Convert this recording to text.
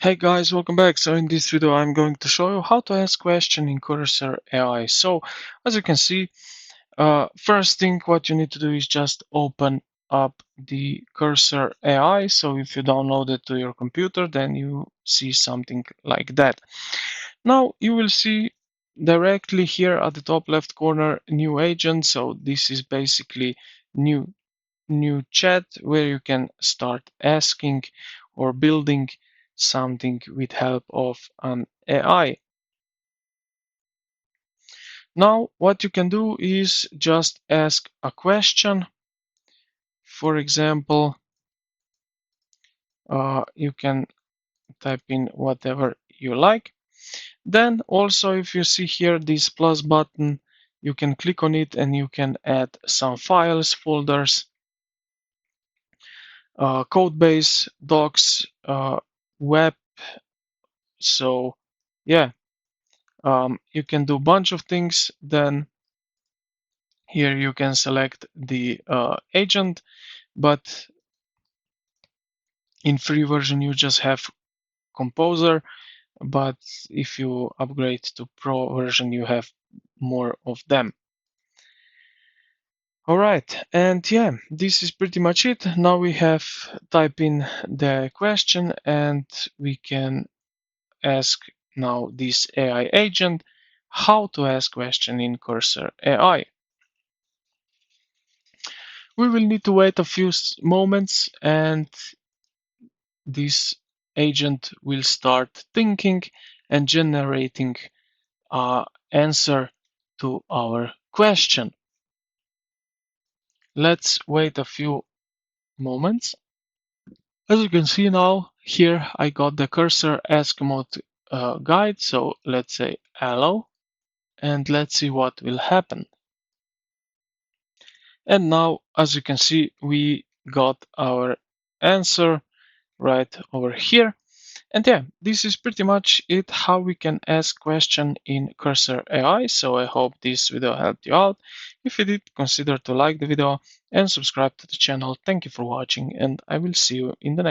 Hey guys, welcome back. So in this video, I'm going to show you how to ask question in Cursor AI. So as you can see, first thing what you need to do is just open up the Cursor AI. So if you download it to your computer, then you see something like that. Now you will see directly here at the top left corner, new agent. So this is basically new chat where you can start asking or building something with help of an AI. Now what you can do is just ask a question. For example, you can type in whatever you like. Then also if you see here this plus button, you can click on it and you can add some files, folders, code base, docs, web. So yeah, you can do a bunch of things. Then here you can select the agent, but in free version you just have Composer, but if you upgrade to Pro version you have more of them. All right, and yeah, this is pretty much it. Now we have type in the question and we can ask now this AI agent how to ask question in Cursor AI. We will need to wait a few moments and this agent will start thinking and generating an answer to our question. Let's wait a few moments. As you can see now, here I got the cursor ask mode guide. So let's say hello and let's see what will happen. And now, as you can see, we got our answer right over here. And yeah, this is pretty much it how we can ask question in Cursor AI. So I hope this video helped you out. If you did, consider to like the video and subscribe to the channel. Thank you for watching and I will see you in the next